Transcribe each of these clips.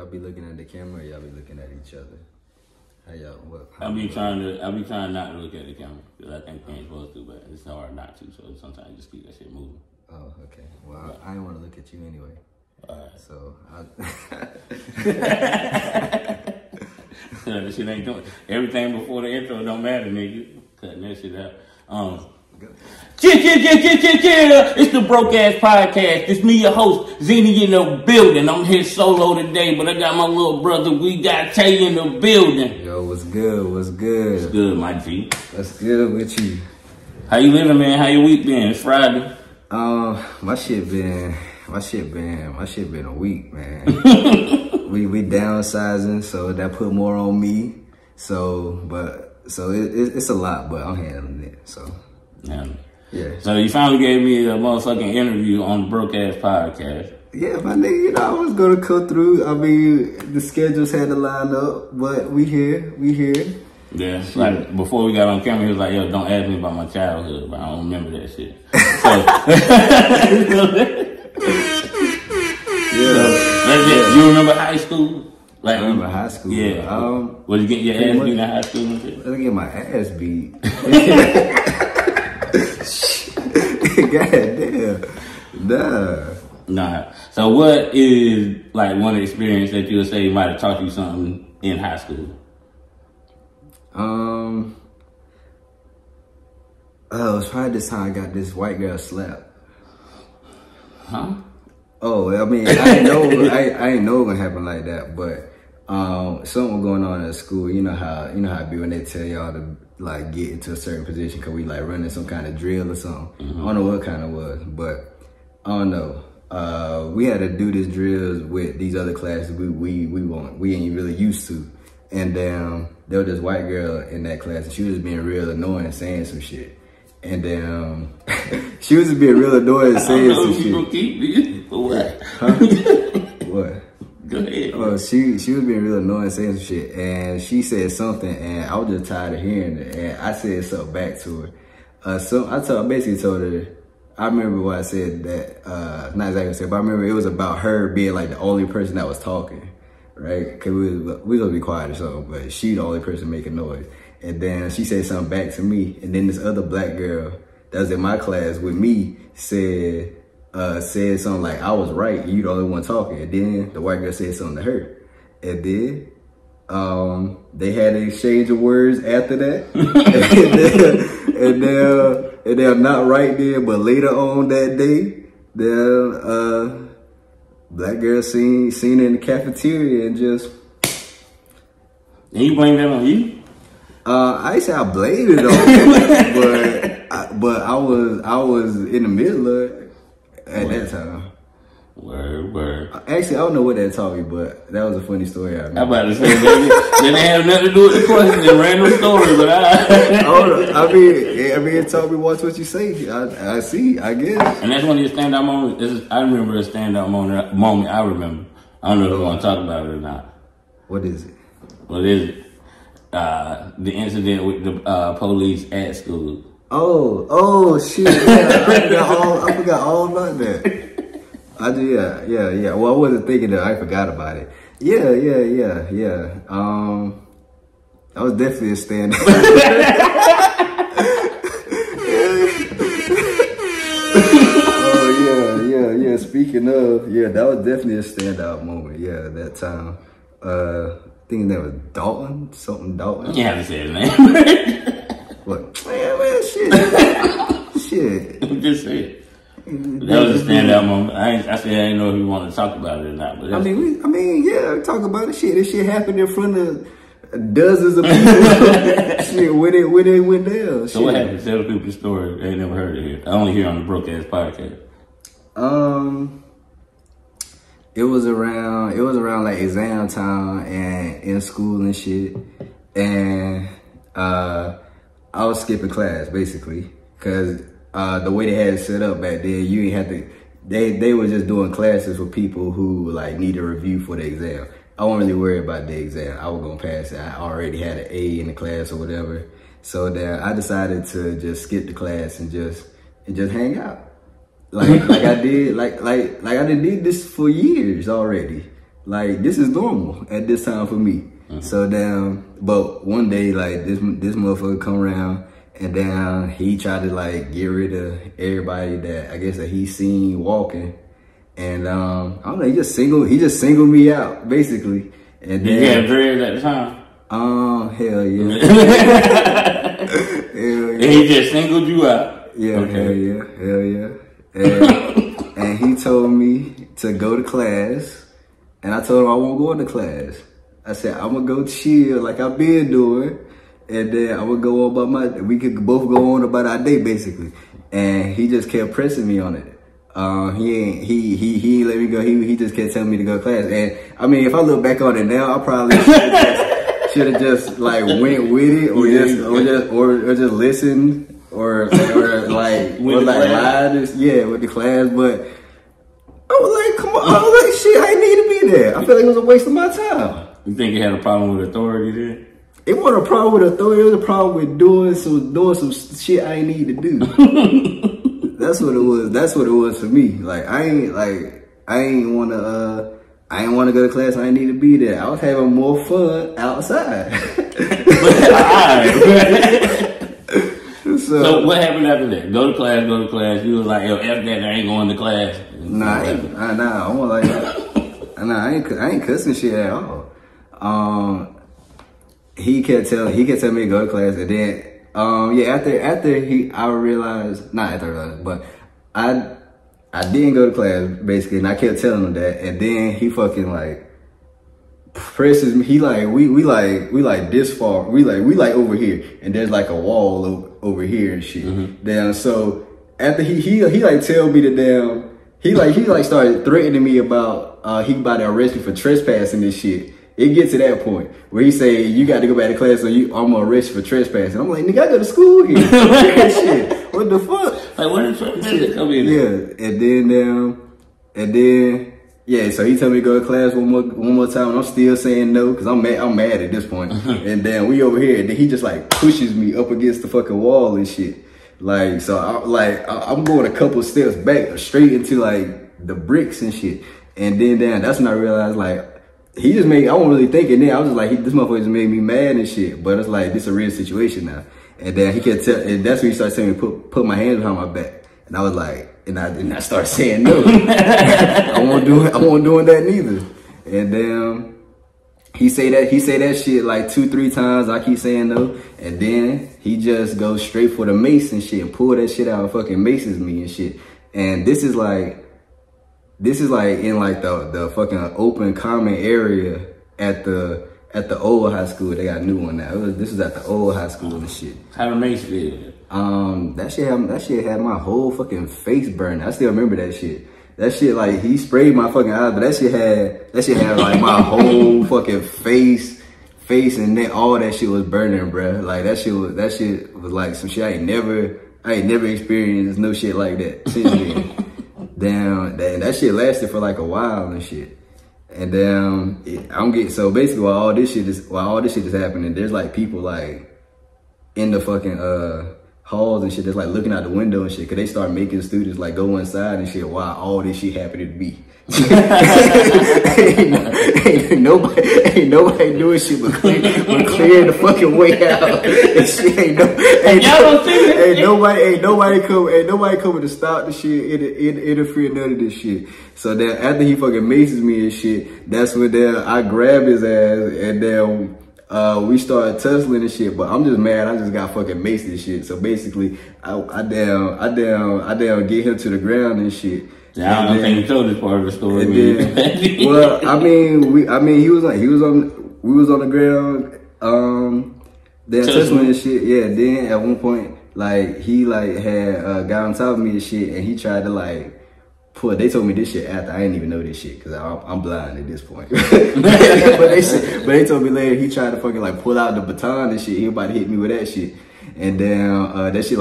Y'all be looking at the camera or y'all be looking at each other? How y'all, I be trying not to look at the camera because I think we ain't supposed to, but it's hard not to. So sometimes you just keep that shit moving. Oh, okay. Well, I didn't want to look at you anyway. Alright. So This shit ain't doing everything before the intro don't matter, nigga. Cutting that shit out. It's the Broke Ass Podcast. It's me, your host, Zini in the building. I'm here solo today, but I got my little brother, we got Tay in the building. Yo, what's good? What's good? What's good, my G? What's good with you? How you living, man? How your week been? It's Friday. My shit been a week, man. we downsizing, so that put more on me. So it's a lot, but I'm handling it. So yeah. So you finally gave me a motherfucking interview on the Broke Ass Podcast. Yeah, my nigga, I was gonna come through. I mean, the schedules had to line up, but we here. Yeah, like before we got on camera, he was like, "Yo, don't ask me about my childhood," but I don't remember that shit. You remember high school? Like, I remember high school. Yeah. Was you getting your ass beat in high school and shit? I was getting my ass beat. God damn. Nah. So what is like one experience that you would say might have taught you something in high school? It was probably this time I got this white girl slapped. Huh? Oh, I mean, I didn't know it was gonna happen like that, but something was going on at school. You know how it be when they tell y'all to like get into a certain position because we like running some kind of drill or something. Mm-hmm. I don't know what kind it was, but I don't know. We had to do this drills with these other classes we ain't really used to, and then there was this white girl in that class, and she was being real annoying, saying some shit. And then she was just being real annoying and saying some shit. What? Huh? What? Go ahead. Well, she was being real annoying, saying some shit, and she said something, and I was just tired of hearing it, and I said something back to her. I basically told her. I remember what I said that. Not exactly what I said, but I remember it was about her being like the only person that was talking, right? Cause we was gonna be quiet or something, but she the only person making noise. And then she said something back to me, and then this other black girl that was in my class with me said something like, I was right, you the only one talking. And then the white girl said something to her. And then they had an exchange of words after that. and they're not right there, but later on that day, the black girl seen her in the cafeteria and just... And you blame that on you? I say I blamed it on her, but I was in the middle of it at that time. Word. Actually, I don't know what that taught me, but that was a funny story. I about to say that didn't have nothing to do with the question, it's a random story, but I mean, it taught me watch what you say. I see, I guess. And that's one of your standout moments. I remember a standout moment. I remember. I don't know if you want to talk about it or not. What is it? What is it? The incident with the police at school. Oh shit! Yeah, I forgot all about that. Yeah. Well, I wasn't thinking that. I forgot about it. Yeah. That was definitely a standout. Yeah. Speaking of, that was definitely a standout moment. Yeah, that time. I think that was Dalton. You haven't said his name. What? Man, shit. I'm just saying. That was a standout moment. I didn't know if you wanted to talk about it or not. But I mean, talk about it. Shit, this shit happened in front of dozens of people. Shit, when it went down. So what happened? Tell people the story. They ain't never heard it here. I only hear on the Broke Ass Podcast. It was around like exam time and in school and shit, and I was skipping class basically because the way they had it set up back then, you ain't had to. They were just doing classes for people who like need a review for the exam. I wasn't really worried about the exam. I was gonna pass it. I already had an A in the class or whatever. So then I decided to just skip the class and just hang out. Like I did, like I did this for years already. like this is normal at this time for me. So then, but one day like this motherfucker come around and then he tried to like get rid of everybody that I guess that he seen walking. And I don't know, he just singled me out basically. And then, you had dreads at the time? Hell yeah. Hell yeah. And he just singled you out? Yeah, okay. hell yeah. And he told me to go to class. And I told him I won't go into class. I said, I'm gonna go chill like I've been doing. And then I would go on about we could both go on about our day basically. And he just kept pressing me on it. He ain't let me go. He just kept telling me to go to class. And I mean, if I look back on it now, I probably should have just like went with it, or just listened, or like lied, with the class. But I was like, come on, I was like, shit, I didn't need to be there. I feel like it was a waste of my time. You think it had a problem with authority there? It wasn't a problem with authority. It was a problem with doing some shit I ain't need to do. That's what it was. That's what it was for me. Like I ain't wanna go to class. I ain't need to be there. I was having more fun outside. So what happened after that? Go to class. You was like, yo, after that, I ain't going to class. Nah, I wasn't like that. Nah, I ain't cussing shit at all. He kept telling me to go to class, and then but I didn't go to class basically, and I kept telling him that, and then he fucking like presses me. He like we like this far, we like over here, and there's like a wall over here and shit. Damn. So after he like tell me to damn, he started threatening me about he about to arrest me for trespassing and shit. It gets to that point where he say, you got to go back to class, so I'm gonna arrest you for trespassing. I'm like, nigga, I go to school here. Shit. What the fuck? Like, what the fuck did it come in? Yeah, and then so he told me to go to class one more time, and I'm still saying no, because I'm mad at this point. And then we over here, and then he just like pushes me up against the fucking wall and shit. Like, so I'm going a couple steps back, straight into like the bricks and shit. And then that's when I realized like, he just made, I wasn't really thinking then. I was just like, this motherfucker just made me mad and shit. But it's like, this is a real situation now. And then he kept and that's when he started telling me to put my hands behind my back. And I was like, and I started saying no. I won't doing that neither. And then he say that shit like 2-3 times. I keep saying no. And then he just goes straight for the mace and shit and pull that shit out and fucking maces me and shit. And this is like in like the fucking open common area at the old high school. They got a new one now. This is at the old high school and shit. How the mace feel? That shit had my whole fucking face burned. I still remember that shit. That shit, like, he sprayed my fucking eyes, but that shit had like my whole fucking face and then all that shit was burning, bruh. Like that shit was like some shit I ain't never experienced no shit like that since then. Damn, that shit lasted for like a while and shit. And then so basically while all this shit is happening, there's like people like in the fucking halls and shit that's like looking out the window and shit, cause they start making students like go inside and shit while all this shit happening to me. ain't nobody doing shit but clearing the fucking way out. And shit ain't nobody coming to stop the shit, interfere none of this shit. So then after he fucking maces me and shit, that's when I grab his ass and then we started tussling and shit, but I'm just mad. I just got fucking maced and shit. So basically, I get him to the ground and shit. Yeah, I don't think you told this part of the story. Well, we was on the ground, then tussling and shit. Yeah, then at one point, like he like had got on top of me and shit, and he tried to like pull. They told me this shit after. I didn't even know this shit because I'm blind at this point. but they told me later he tried to fucking like pull out the baton and shit. He about to hit me with that shit, and then that shit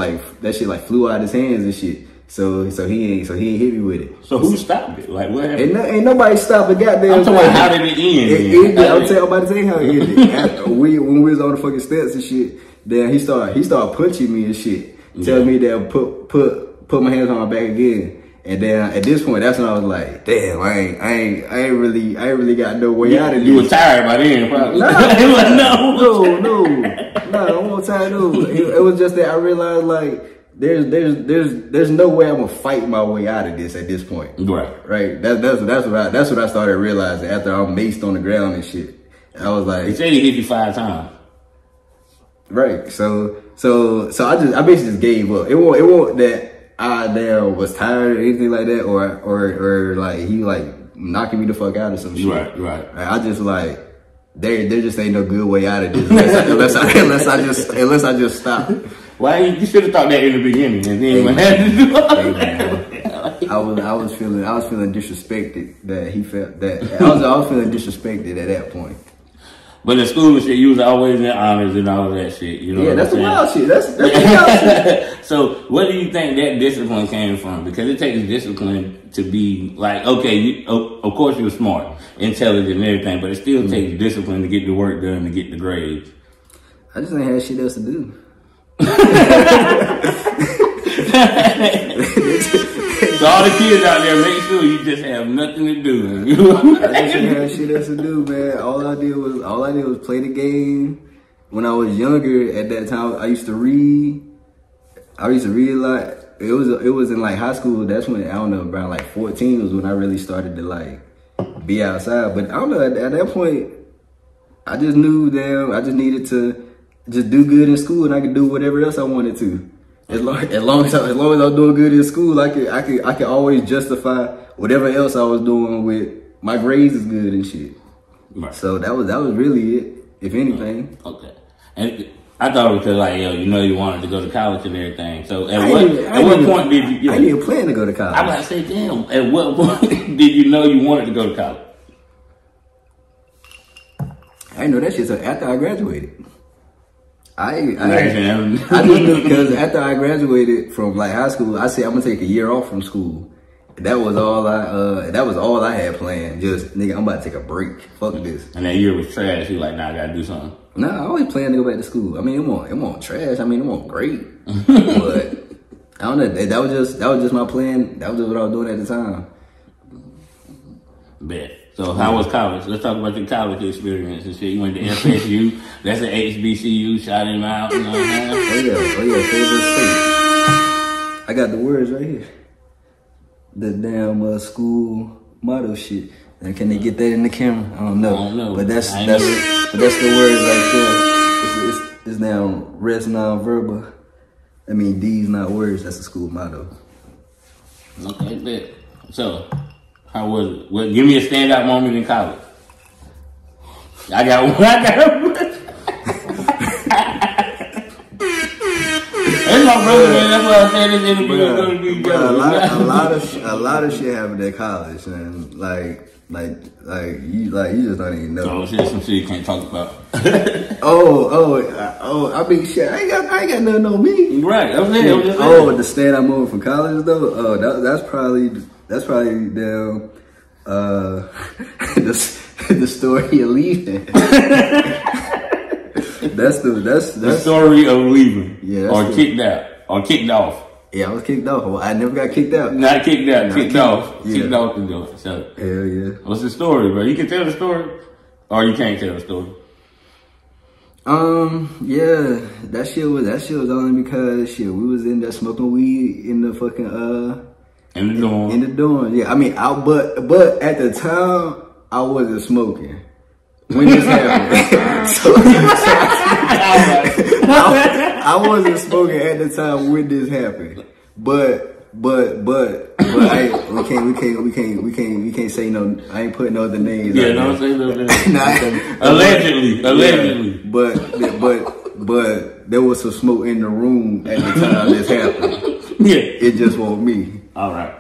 like flew out his hands and shit. So he ain't hit me with it. So who stopped it? Like what happened? Ain't nobody stopped the goddamn. I'm talking about how did it end? I'm about to tell you how it ended. When we was on the fucking steps and shit, then he started punching me and shit, telling me that put my hands on my back again. And then at this point, that's when I was like, damn, I ain't really got no way out of this. You were tired by then, probably. No, I wasn't tired. No, it was just that I realized like there's no way I'm gonna fight my way out of this at this point. Right. That's what I started realizing after I'm maced on the ground and shit. I was like, he said he hit you 5 times. Right. So I basically just gave up. It won't that I damn was tired or anything like that, or like he like knocking me the fuck out or some shit. Right. I just like there just ain't no good way out of this unless I just stop. Why you should have thought that in the beginning and then what happened to do I was feeling disrespected that he felt that I was feeling disrespected at that point. But in school and shit, you was always in honors and all that shit. You know yeah, that's the wild shit. That's the wild shit. So, where do you think that discipline came from? Because it takes discipline to be like, okay, of course you were smart, intelligent, and everything, but it still takes discipline to get the work done, to get the grades. I just ain't had shit else to do. So all the kids out there, make sure you just have nothing to do. I just didn't have shit else to do, man. All I did was play the game. When I was younger, at that time, I used to read. I used to read a lot. It was in like high school. That's when, I don't know, around like 14 was when I really started to like be outside. But I don't know, at that point, I just knew that I just needed to just do good in school and I could do whatever else I wanted to. As long as I was doing good in school, I could always justify whatever else I was doing with my grades is good and shit. Right. So that was really it, if anything. Okay. And I thought it was because like, yo, you know you wanted to go to college and everything. So at what point did you... Yo, I didn't even plan to go to college. I was about to say, damn, at what point did you know you wanted to go to college? I didn't know that shit until after I graduated. I just knew because after I graduated from like high school, I said I'm gonna take a year off from school. That was all I had planned. Just nigga, I'm about to take a break. Fuck this. And that year was trash. You like, nah, I gotta do something. Nah, I always planned to go back to school. I mean, it won't trash. I mean, it won't great. But I don't know. That was just my plan. That was just what I was doing at the time. Bet. So how was college? Let's talk about your college experience and shit. You went to FSU. That's an HBCU. Shout him out. You know what I'm saying? Oh yeah, favorite state. I got the words right here. The damn school motto shit. And can they get that in the camera? I don't know. But that's the words right there. It's now res non-verbal. I mean, D's not words. That's the school motto. Okay, bet. So, how was it? Well, give me a standout moment in college. I got one. That's my brother, man. That's why I said this interview is going to be good. A lot of shit happened at college, man. Like you just don't even know. Oh shit, some shit you can't talk about. I mean, shit. I ain't got nothing on me. Right. I'm saying. The standout moment from college though. Oh, that's probably the the story of leaving. that's the story of leaving. Yeah. Or kicked out. Or kicked off. Yeah, I was kicked off. I never got kicked out. Not kicked out, kicked off. Yeah. Kicked off the door. So, hell yeah. What's the story, bro? You can tell the story, or you can't tell the story. Yeah, that shit was only because we was in there smoking weed in the fucking in the dorm. In the dorm, yeah. I mean, but at the time I wasn't smoking when this happened. I wasn't smoking at the time when this happened. But we can't say no. I ain't putting no other names. Yeah, don't say no names. Allegedly. But there was some smoke in the room at the time this happened. Yeah, it just wasn't me. All right.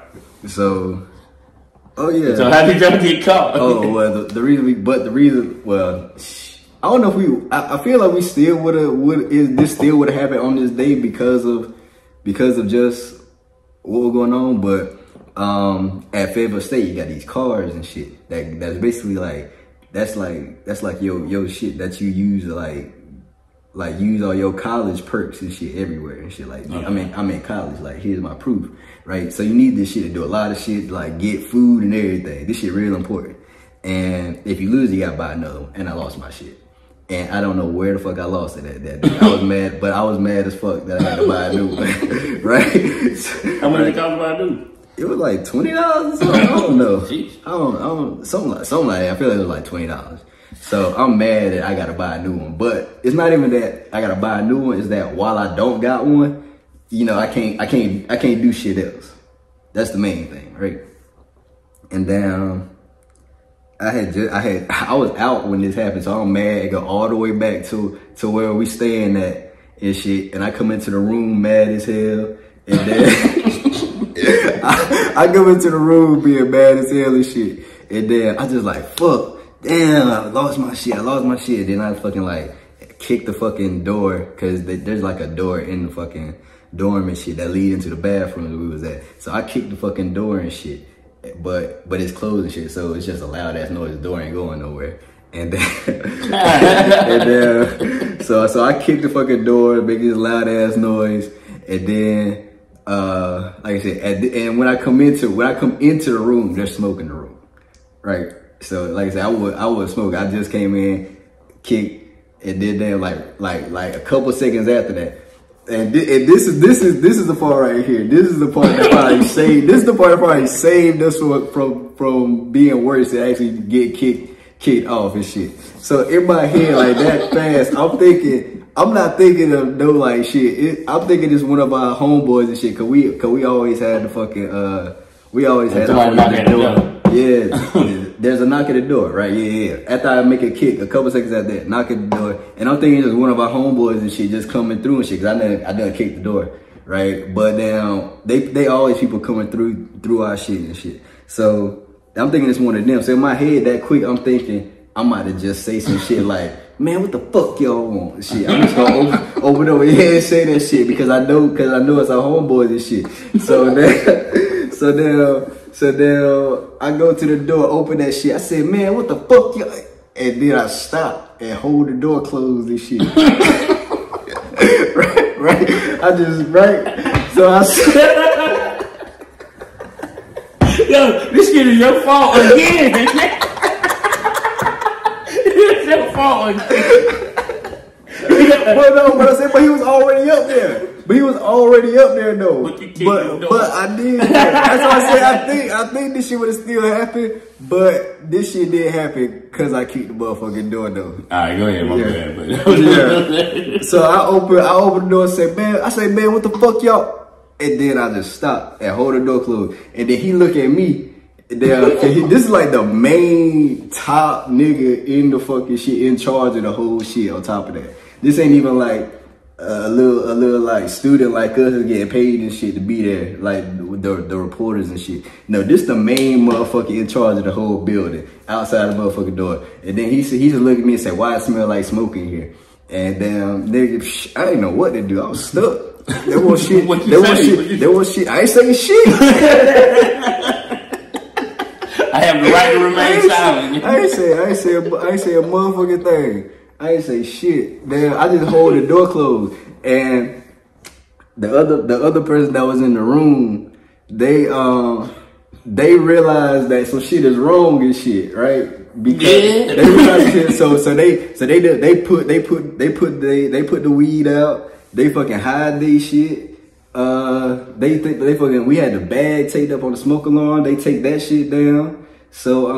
So, oh yeah. So how did y'all get caught? Oh well, the reason. Well, I don't know if I feel like we still this still would have happened on this day because of just what was going on. But at Fayetteville State, you got these cars and shit. That's basically like that's like your shit that you use to like like use all your college perks and shit everywhere and shit like that. Okay. I'm in college, like here's my proof, right? So you need this shit to do a lot of shit, like get food and everything. This shit real important. And if you lose, you gotta buy another one. And I lost my shit. And I don't know where the fuck I lost it at that day. I was mad, but I was mad as fuck that I had to buy a new one, right? How much it cost to buy a new? It was like $20 or something. I don't know. Jeez. I don't something like that. I feel like it was like $20. So I'm mad that I gotta buy a new one. But it's not even that I gotta buy a new one, it's that while I don't got one, you know, I can't do shit else. That's the main thing, right? And then I was out when this happened, so I'm mad. I go all the way back to where we staying at and shit. And I come into the room mad as hell. And then I come into the room being mad as hell and shit. And then I just like, fuck, damn, I lost my shit. Then I fucking like kicked the fucking door, cause there's like a door in the fucking dorm and shit that lead into the bathroom that we was at. So I kicked the fucking door and shit. But it's closed and shit, so it's just a loud ass noise. The door ain't going nowhere. And then, so I kicked the fucking door, make this loud ass noise, and then, like I said, and when I come into the room, there's smoke in the room, right? So like I said, I would smoke. I just came in, kicked, and then like a couple seconds after that. And this is the part right here. This is the part that probably saved. This is the part that probably saved us from being worse to actually get kicked off and shit. So in my head, like that fast, I'm not thinking of no like shit. I'm thinking it's one of our homeboys and shit. Cause we always had the fucking door. Yeah, there's a knock at the door, right? Yeah. After I make a kick, a couple seconds after that, knock at the door, and I'm thinking it's one of our homeboys and shit just coming through and shit, cause I done kicked the door, right? But now they always people coming through our shit and shit. So I'm thinking it's one of them. So in my head, that quick, I'm thinking I might have just say some shit like, man, what the fuck y'all want? Shit, I'm just gonna open over here and say that shit because I know it's our homeboys and shit. So then I go to the door, open that shit. I said, man, what the fuck y'all? And then I stop and hold the door closed and shit. right. So I said, yo, this shit is your fault again. It's your fault again. But he was already up there. Though. But I did. That's why I said I think this shit would have still happened, but this shit did happen because I kicked the motherfucking door though. Alright, go ahead, my bad. Yeah. So I open the door and say, man, what the fuck y'all? And then I just stop and hold the door closed. And then he look at me. This is like the main top nigga in the fucking shit, in charge of the whole shit. On top of that, this ain't even like a little like student like us is getting paid and shit to be there, like the reporters and shit. No, this the main motherfucker in charge of the whole building, outside the motherfucking door. And then he just looked at me and said, "Why it smell like smoke in here?" And nigga, I didn't know what to do. I was stuck. There was shit. There was shit. I ain't saying shit. I have the right to remain silent. I ain't say a motherfucking thing. I ain't say shit. Man, I just hold the door closed. And the other person that was in the room, they realized that some shit is wrong and shit, right? Because they realized shit. So they put the weed out. They fucking hide these shit. We had the bag taped up on the smoke alarm. They take that shit down. So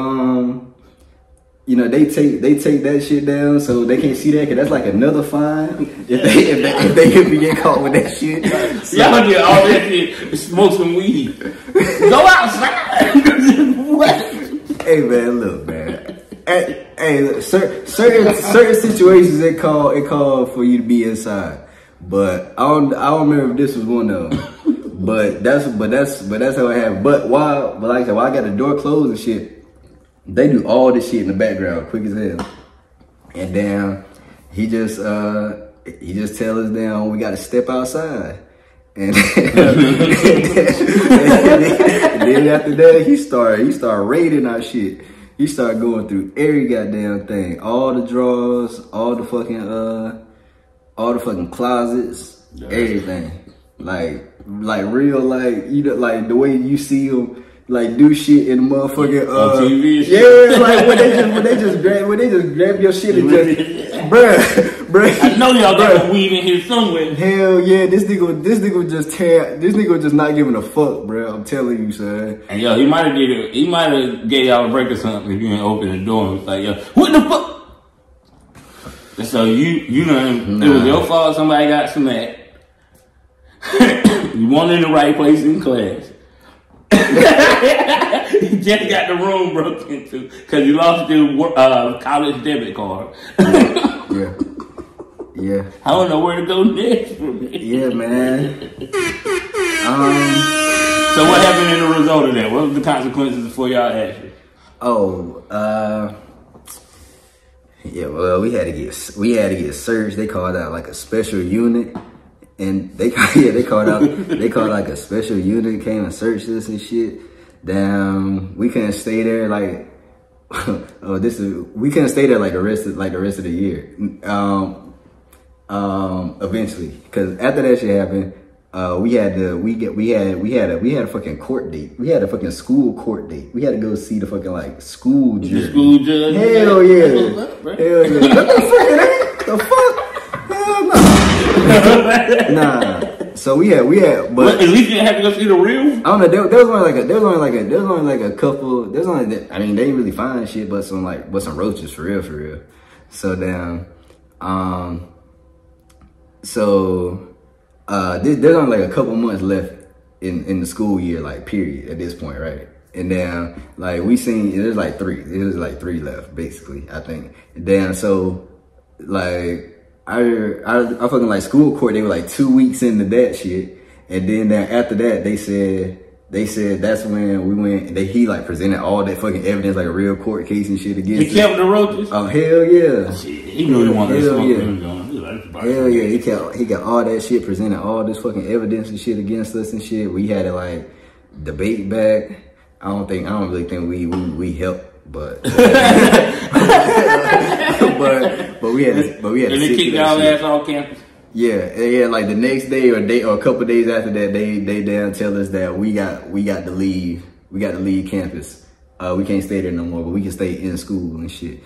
you know, they take that shit down so they can't see that, cause that's like another fine if they get caught with that shit. So, y'all did all that shit, smoke some weed, go outside. What? Hey man, look man. Hey, certain situations it call for you to be inside, but I don't remember if this was one of them. But that's how it happened. But like I said, while I got the door closed and shit, they do all this shit in the background, quick as hell. And then he just tell us down we gotta step outside. And then after that he started raiding our shit. He started going through every goddamn thing, all the drawers, all the fucking all the fucking closets, everything. Like real, like, you know, like the way you see them, like, do shit in the motherfucking on TV. Yeah, like when they just grab your shit and just, bruh. I know y'all got the weed in here somewhere. Hell yeah, this nigga just not giving a fuck, bro. I'm telling you, son. And yo, he might have did it. He might have gave y'all a break or something if you didn't open the door. It's like, yo, what the fuck? And so you know, it was your fault. Somebody got smacked. You weren't in the right place in class. You just got the room broken into because you lost your college debit card. Yeah. I don't know where to go next. Yeah, man. So what happened in the result of that? What was the consequences for y'all action? Yeah, well, we had to get searched. They called out like a special unit, and they called out like a special unit came and searched us and shit. Damn, we couldn't stay there like we couldn't stay there like the rest of the year. Eventually, because after that shit happened, we had a fucking court date. We had a fucking school court date. We had to go see the fucking like school judge. The school judge. Hell yeah. Hell yeah. What the fuck? Hell no. Nah. So we had, but at least you didn't have to go see the real. I don't know. There was only like a couple. I mean, they didn't really find shit, but some roaches for real. So then, there's only like a couple months left in the school year, like period at this point, right? And then like we seen there's like three left basically, I think. And then so like I fucking like school court, they were like 2 weeks into that shit, and then after that they said that's when we went. He like presented all that fucking evidence, like a real court case and shit against. He kept the roaches. Oh hell yeah! Shit, he knew he wanted to smoke. Hell yeah! He got all that shit, presented all this fucking evidence and shit against us and shit. We had to like debate back. I don't really think we helped, but but we had to. And they kicked y'all ass off campus. Yeah. Like the next day or a couple days after that, they down tell us that we got to leave. We got to leave campus. We can't stay there no more, but we can stay in school and shit.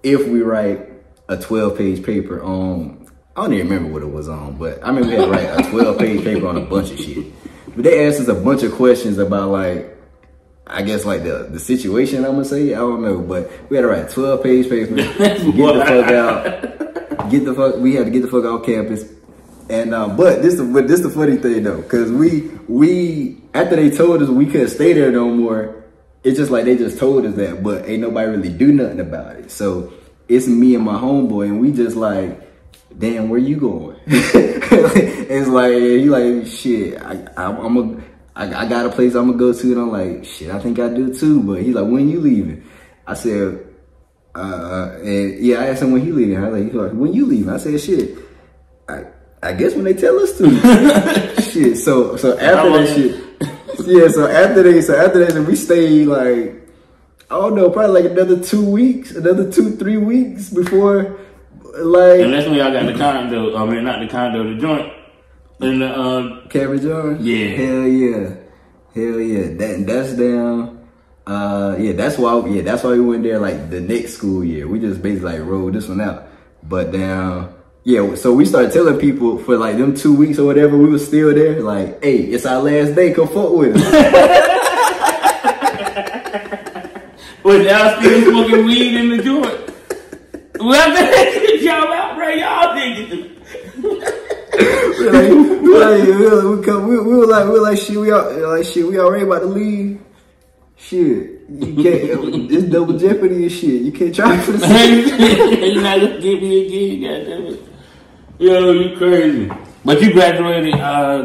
If we write a 12-page paper on, I don't even remember what it was on, but I remember we had to write a 12-page paper on a bunch of shit. But they asked us a bunch of questions about like, I guess like the situation, I'm gonna say, I don't know, but we had to write a 12-page paper, get the fuck out, we had to get the fuck off campus. And but this the funny thing though, cause we after they told us we couldn't stay there no more, it's just like they just told us that, but ain't nobody really do nothing about it. So it's me and my homeboy, and we just like, damn, where you going? It's like he like, shit, I got a place I'm gonna go to, and I'm like, shit, I think I do too. But he's like, when you leaving? I said, and yeah, I asked him when he leaving. He's like, when you leaving? I said, shit, I guess when they tell us to. Shit. So after that shit, yeah. So after that, we stayed like, I don't know, probably like another 2 weeks, another 2-3 weeks before, like. And that's when y'all got the condo. I mean, not the condo, the joint. In the Cabin Jar? Yeah. Hell yeah. That's down. That's why we went there like the next school year. We just basically like rolled this one out. But down, yeah, so we started telling people for like them 2 weeks or whatever, we was still there, like, hey, it's our last day, come fuck with us. Was y'all still smoking weed in the joint? Well, y'all out, bro, y'all niggas. we were like shit. We already about to leave. Shit, you can't. It's double jeopardy and shit. You can't try for the same. You're not gonna get me again, goddammit. Yo, you crazy. But you graduated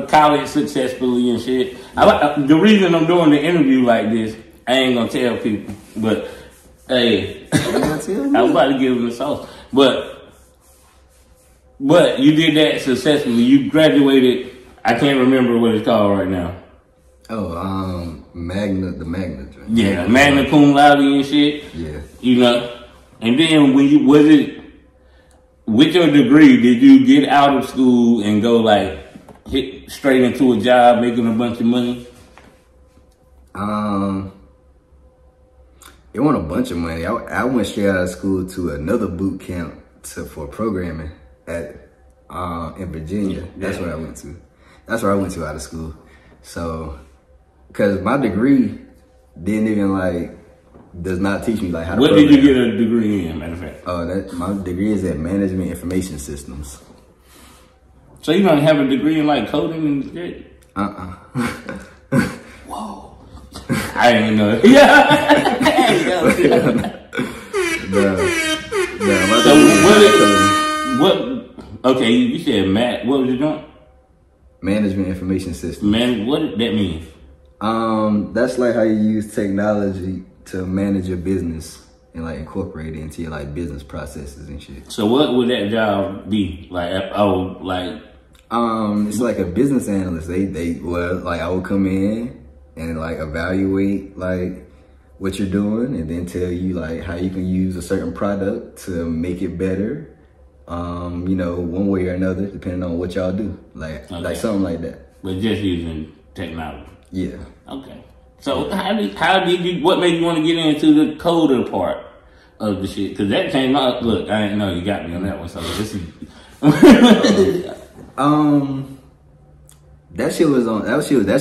college successfully and shit. The reason I'm doing the interview like this, I ain't gonna tell people, but hey, I was about to give them the sauce, but you did that successfully. You graduated. I can't remember what it's called right now. Oh, the Magna. Yeah, Magna cum laude and shit. Yeah. You know, and then when you was with your degree, did you get out of school and go like hit straight into a job making a bunch of money? It wasn't a bunch of money. I went straight out of school to another boot camp for programming at in Virginia. That's what I went to. That's where I went to out of school. So, cause my degree didn't even like does not teach me like how to. What program. did you get a degree in? Matter of fact. My degree is at Management Information Systems. So you don't have a degree in like coding and shit? Whoa. I didn't know. Yeah. Okay, you said Matt. What was you doing? Management Information Systems. Man, what did that mean? That's like how you use technology to manage your business and like incorporate it into your like business processes and shit. So what would that job be? Like, it's like a business analyst. I would come in and like evaluate like what you're doing and then tell you like how you can use a certain product to make it better. You know, one way or another, depending on what y'all do. Like something like that. But just using technology. Yeah. Okay. So how did you, what made you want to get into the coder part of the shit? Cause that came out, look, I didn't know you got me on that one. So this is, that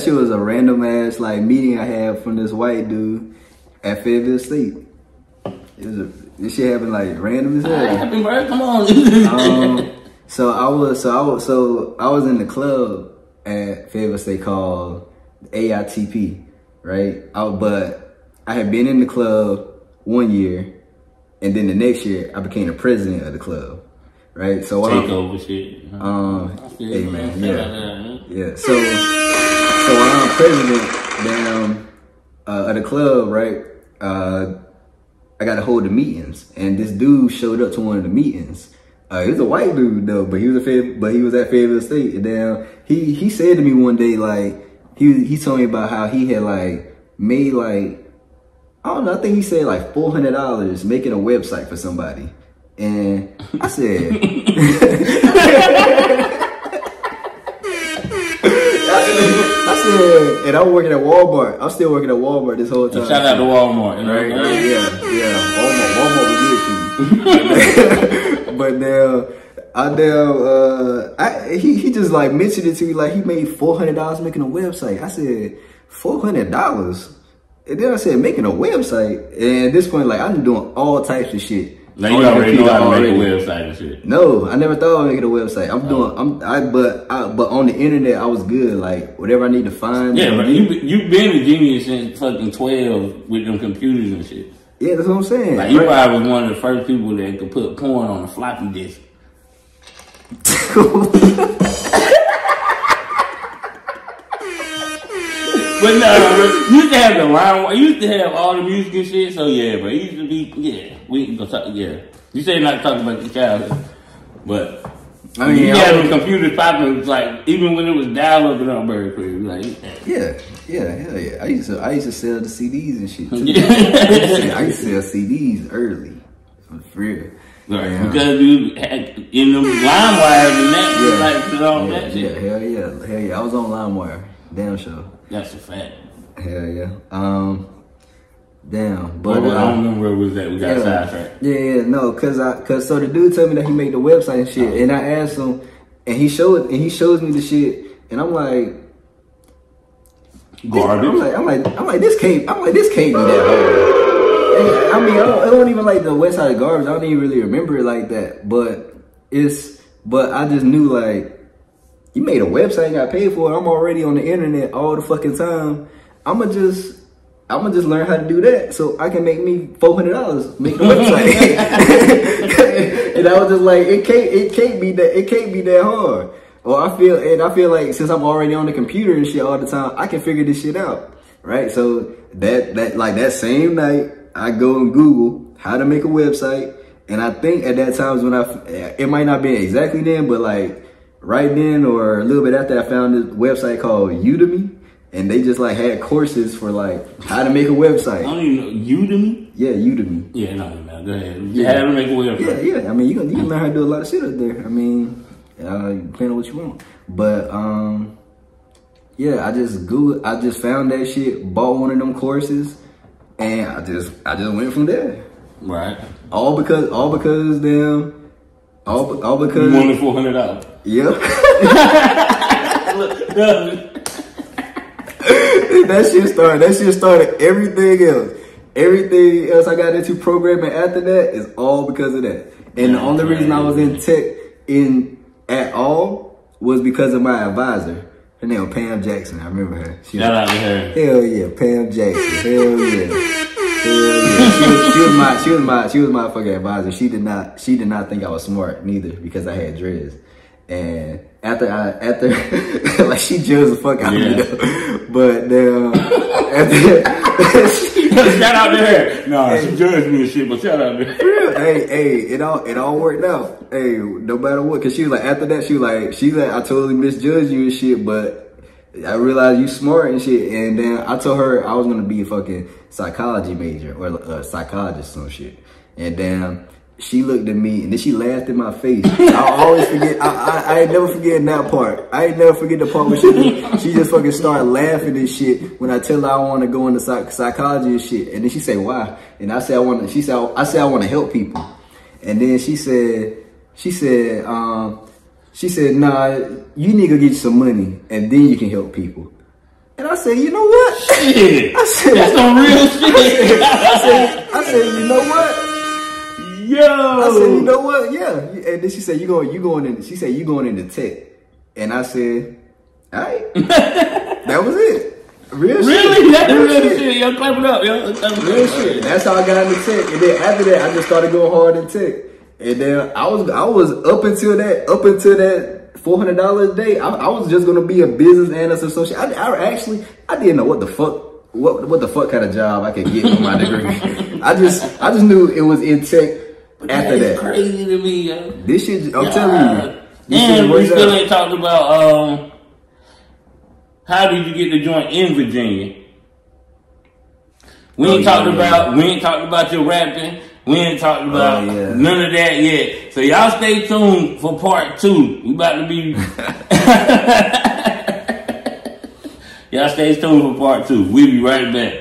shit was a random ass like meeting I had from this white dude at Fayetteville State. This shit happened like random as hell. Happened, bro. Come on. So I was in the club at Fayetteville State called AITP, right? But I had been in the club 1 year, and then the next year I became the president of the club, right? So take over shit. Hey man, yeah. So when I'm president of the club, right? I got to hold the meetings, and this dude showed up to one of the meetings. He was a white dude though, but he was at Fayetteville State. And he said to me one day, like he told me about how he had like made like, I don't know, I think he said like $400 making a website for somebody. And I said, and I'm working at Walmart. I'm still working at Walmart this whole time. Shout out to Walmart. Right? Yeah. Walmart was good to me. But he just like mentioned it to me like he made $400 making a website. I said, $400? And then I said, making a website? And at this point, like I'm doing all types of shit. Now you already know how to make a website and shit. No, I never thought of making a website. But on the internet I was good. Like whatever I need to find. Yeah, but you've been a genius since fucking 12 with them computers and shit. Yeah, that's what I'm saying. Like you probably was one of the first people that could put porn on a floppy disk. But no, you used to have the line. You used to have all the music and shit. So yeah, bro, it used to be we can go talk. Yeah, you say not to talk about your childhood, but I mean, you had the computers popping like even when it was dial up and on very quick. Like hell yeah. I used to sell the CDs and shit too. I used to sell CDs early, for real. Right, because you had in them LimeWire and that, that shit. Hell yeah. I was on LimeWire, damn sure. That's a fact. Hell yeah. Damn. But I don't remember where was that. We got sidetracked. Yeah, no, cause so the dude told me that he made the website and shit, and I asked him, and he shows me the shit, and I'm like, garbage. I'm like this can't be that hard. I mean, I don't even like the West Side of Garbage. I don't even really remember it like that, but I just knew like. You made a website and got paid for it. I'm already on the internet all the fucking time. I'ma just learn how to do that so I can make me $400 make the website. And I was just like, it can't be that hard. Or I feel like since I'm already on the computer and shit all the time, I can figure this shit out, right? So that same night, I go and Google how to make a website, and I think at that time when it might not be exactly then, but like. Right then or a little bit after, I found this website called Udemy. and they just like had courses for like how to make a website. I don't even know Udemy. Yeah, Udemy. Yeah, no, man. Go ahead. Yeah. How to make a website. Yeah. I mean, you can learn how to do a lot of shit up there. I mean, depending on what you want. But yeah, I just found that shit, bought one of them courses, and I just went from there. Right. All because you wanted $400. Yeah. That shit started everything else. Everything else I got into programming after that is all because of that. And the only reason I was in tech at all was because of my advisor. Her name was Pam Jackson. I remember her. Shout out to her. Hell yeah, Pam Jackson. Hell yeah. Hell yeah. She was my fucking advisor. She did not think I was smart neither because I had dreads. And after like she judged the fuck out of me though. But then shout out to her. No, she judged me and shit, but shout out to her. Hey, it all worked out. Hey, no matter what, cause she was like after that she's like I totally misjudged you and shit, but I realized you smart and shit. And then I told her I was gonna be a fucking psychology major or a psychologist or some shit. And then she looked at me and then she laughed in my face. I always forget. I ain't never forgetting that part. I ain't never forget the part where she just fucking started laughing and shit when I tell her I want to go into psychology and shit. And then she said, "Why?" And I said, I want to help people." And then she said, "Nah, you need to get you some money and then you can help people." And I said, "You know what?" Shit. I said, "That's some real shit." I said, "You know what?" Yo. I said, "You know what? Yeah." And then she said, you going into tech. And I said, all right. That was it. Real shit. Really? That's real shit. Yo, clap it up, yo. Real shit. That's how I got into tech. And then after that, I just started going hard in tech. And then I was up until that $400 a day, I was just gonna be a business analyst associate. I didn't know what the fuck kind of job I could get with my degree. I just knew it was in tech. After that, crazy to me, yo. This shit, I'm telling you. And we still ain't talked about how did you get the joint in Virginia? We ain't talked about your rapping. We ain't talked about none of that yet. So y'all stay tuned for part 2. We about to be y'all stay tuned for part 2. We'll be right back.